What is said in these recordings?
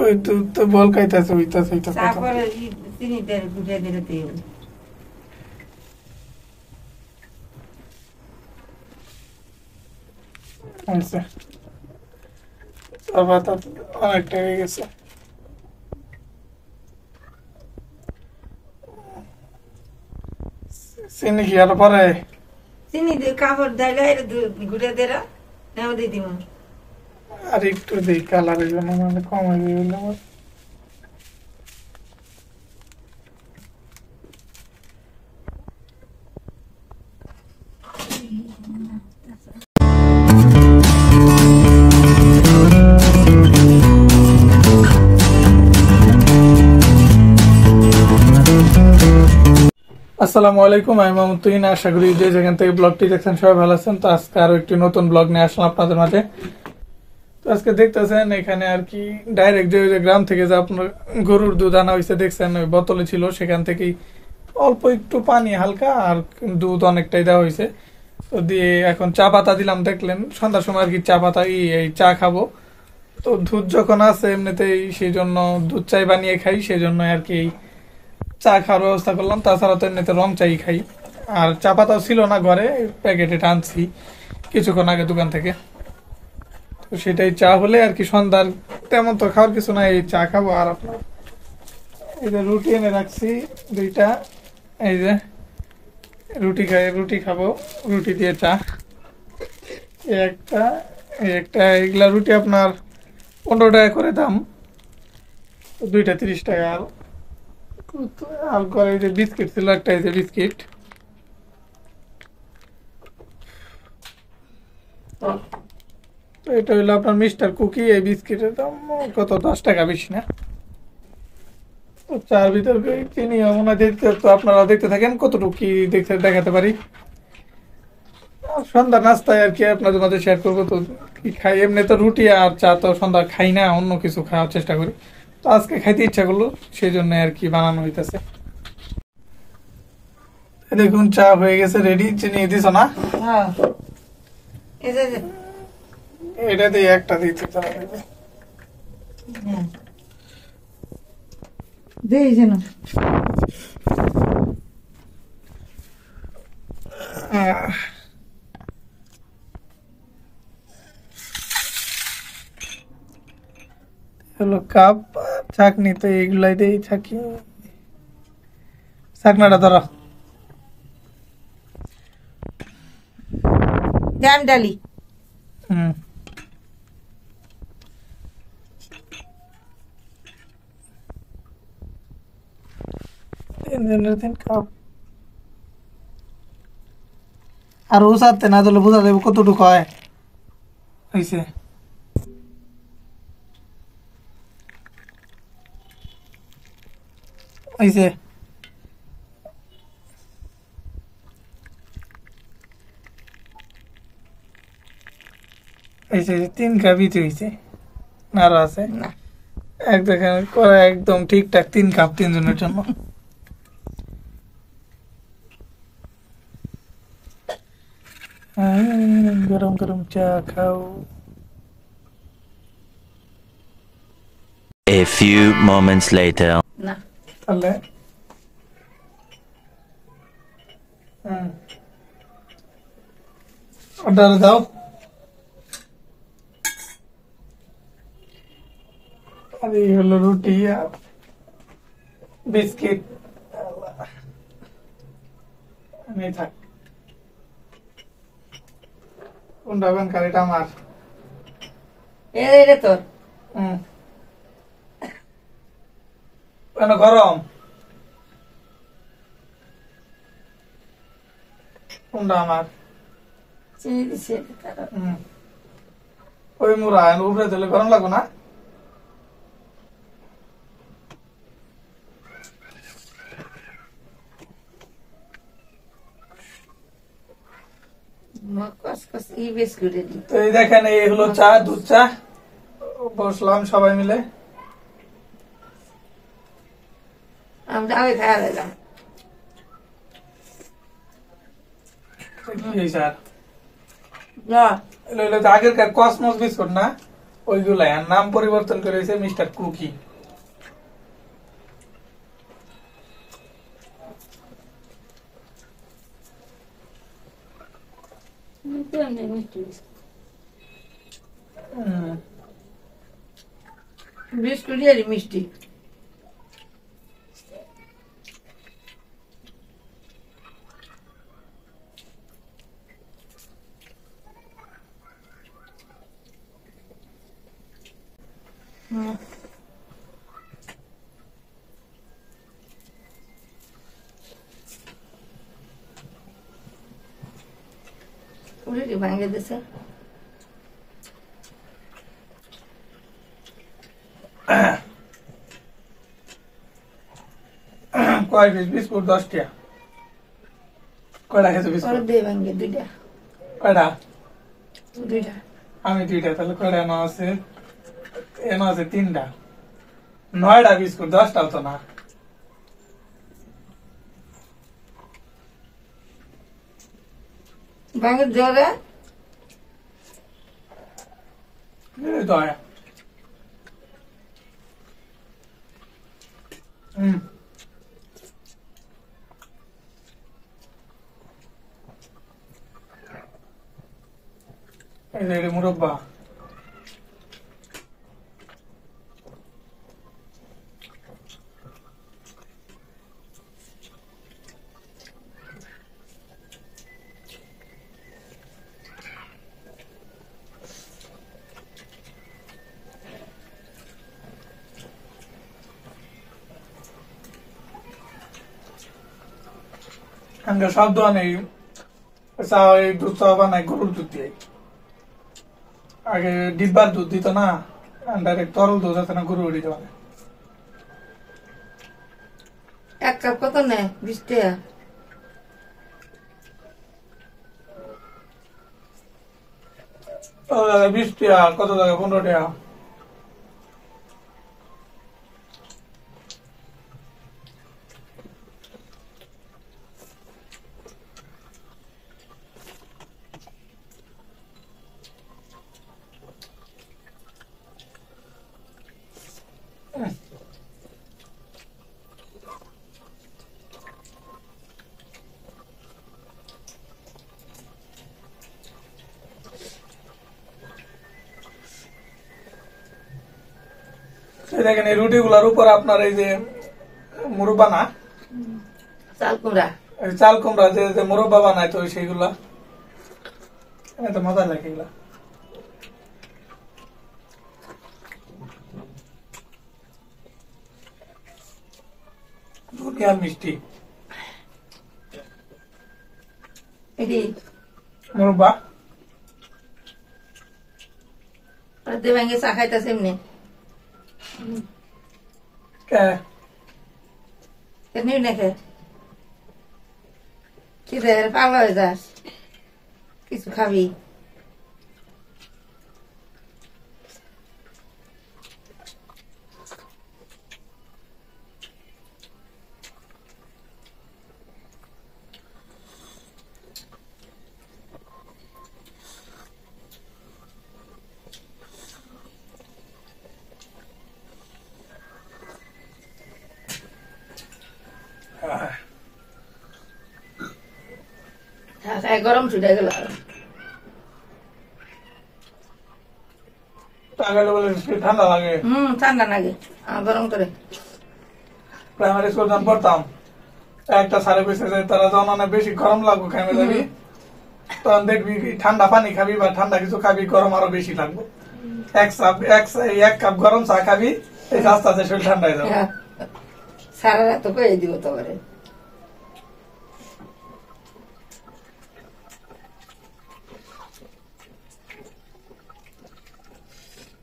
ওই দুধ তো বল খাইতেছে হইতাছে এটা তারপরে চিনি দিয়ে গুড়ে দিলে তেল আচ্ছা তারপর তো অনেকটা হয়ে গেছে চিনি কি আর পরে চিনি দিয়ে কাপড় দিলে গুড়ে দিলে নেও দিয়ে দিব আর একটু দিই কালারের জন্য মানে কম হয়ে গেল আসসালামু আলাইকুম, আমি মাহমুদ তুহিন। আশা করি যে যেখান থেকে ব্লগটি দেখছেন সবাই ভালো আছেন। তো আজকে আরো একটি নতুন ব্লগ নিয়ে আসলাম আপনাদের মাঝে। তো আজকে দেখতেছেন এখানে আর কি ডাইরেক্ট যে গ্রাম থেকে যে আপনার গরুর দুধ আনা হয়েছে দেখছেন, ওই বোতলে ছিল, সেখান থেকেই অল্প একটু পানি হালকা আর দুধ অনেকটাই দেওয়া হয়েছে। তো দিয়ে এখন চা পাতা দিলাম, দেখলেন সন্ধ্যার সময় আর কি চা পাতা এই চা খাবো। তো দুধ যখন আছে এমনিতেই সেই জন্য দুধ চাই বানিয়ে খাই, সেই জন্য আর কি চা খাওয়ার ব্যবস্থা করলাম। তাছাড়া তো এমনিতে রং চাই খাই। আর চা পাতাও ছিল না ঘরে, প্যাকেটে টানছি কিছুক্ষণ আগে দোকান থেকে। তো সেটাই চা হলে আর কি সন্ধ্যার তেমন তো খাওয়ার কিছু না, এই চা খাবো। আর আপনার এই যে রুটি এনে রাখছি দুইটা, এই যে রুটি খাবো, রুটি দিয়ে চা। একটা এগুলা রুটি আপনার 15 টাকা করে দাম, দুইটা 30 টাকা। আর ঘরে এই যে বিস্কিট ছিল একটা, এই যে বিস্কিট। তো এটা হলো আপনার মিস্টার কুকি। এই বিস্কিটের দাম কত, 10 টাকা, বেশি না। তো চার ভিতর চিনি মনে দেখতে, তো আপনারা দেখতে থাকেন কতটুকু কি দেখাতে পারি। আর সন্ধ্যা নাস্তায় আর কি আপনাদের মাঝে শেয়ার করবো। তো কি খাই, এমনি তো রুটি আর চা তো সন্ধ্যা খাই না, অন্য কিছু খাওয়ার চেষ্টা করি। তো আজকে খাইতে ইচ্ছা করলো, সেই জন্য আর কি বানানো হইতেছে। দেখুন চা হয়ে গেছে রেডি। চিনি দিছ না? হ্যাঁ এটা দিয়ে একটা দিতে দেই যেন হলো কাপ চাকনি, তো এইগুলাই দিয়েই থাকি। চাকনাটা ধরো, জাম ডালি হুম। তিন কাপ। আর ও সাথে না দিলে বোঝা যাবে কতটুকু হয় হয়েছে। হয়েছে হয়েছে 3 কাপই তো হয়েছে, আরো আছে না এক দেখেন করা একদম ঠিকঠাক 3 কাপ 3 জনের জন্য। গরম গরম চা খাও। A few moments later. না তাহলে অর্ডার দাও। আর এই হলো রুটি আর বিস্কিট। নেই থাক, কোনটা কারিটা আমার। এটা তোর কেন গরম, কোনটা আমার? চিনি দিছে ওই মুড়া উপরে দিলে গরম লাগবে না? তো এই দেখেন এই হলো চা, দুধ চা। বসলাম সবাই মিলে, আমরা আগে খাওয়া দিলাম আগের কসমস বিস্কুট না, ওইগুলাই, আর নাম পরিবর্তন করেছে মিস্টার কুকি। বিস্কুট এর মিষ্টি। উড়ে ভাঙে দিছে। কয় পিস বিস্কুট? 10 টাকা। কয়টা খেয়েছো বিস্কুট? দিয়ে ভাঙে 2টা। কয়টা? 2টা। আমি 2টা। তাহলে কয়টা এনো আছে? এনো আছে 3টা। 9টা বিস্কুট, 10টাও তো না। ভাঙে জোরে এই তো আয়া। এই যে এটা মুরব্বা। সব দোকানে চা, এই দুধ চা বানায় গরুর দুধ দিয়ে। আগে ডিব্বার দুধ দিত না, ডাইরেক্ট তরল দুধ আছে না, গরু উড়ি দেওয়া। 1 কাপ কত নেয়? 20 টাকা। কত টাকা? 20 টাকা। কত টাকা? 15 টাকা। দেখেন এই রুটি গুলার উপর আপনার এই যে মুরব্বা না, চাল কুমড়া। চাল কুমড়া যে মুরব্বা বানায়, তো সেইগুলা এত মজা লাগে এগুলা। দুনিয়ার মিষ্টি এটি মুরব্বা। দিয়ে ভাঙে চা খাইতেছে এমনি। এমনি নাকি কি রে পাগল হয়ে যাস? কিছু খাবি? গরম ছুটে গেল। ঠান্ডা লাগে। ঠান্ডা লাগে, গরম করে। প্রাইমারি স্কুল যখন পড়তাম, একটা স্যারে কইছে যে তারা যখন অনেক বেশি গরম লাগবে খাইবে যাবি, তখন দেখবি ঠান্ডা পানি খাবি বা ঠান্ডা কিছু খাবি, গরম আরো বেশি লাগবে। এক কাপ গরম চা খাবি, এই আস্তে আস্তে শরীর ঠান্ডা হয়ে যাবে। সারা রাত কয়ে দিব তোমারে।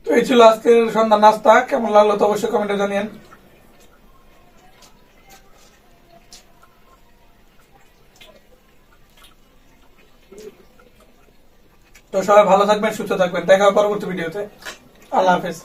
তো এই ছিল আজকের সন্ধ্যা নাস্তা। কেমন লাগলো তো অবশ্যই কমেন্টে জানিয়েন। তো সবাই ভালো থাকবেন, সুস্থ থাকবেন। দেখা হবে পরবর্তী ভিডিওতে। আল্লাহ হাফেজ।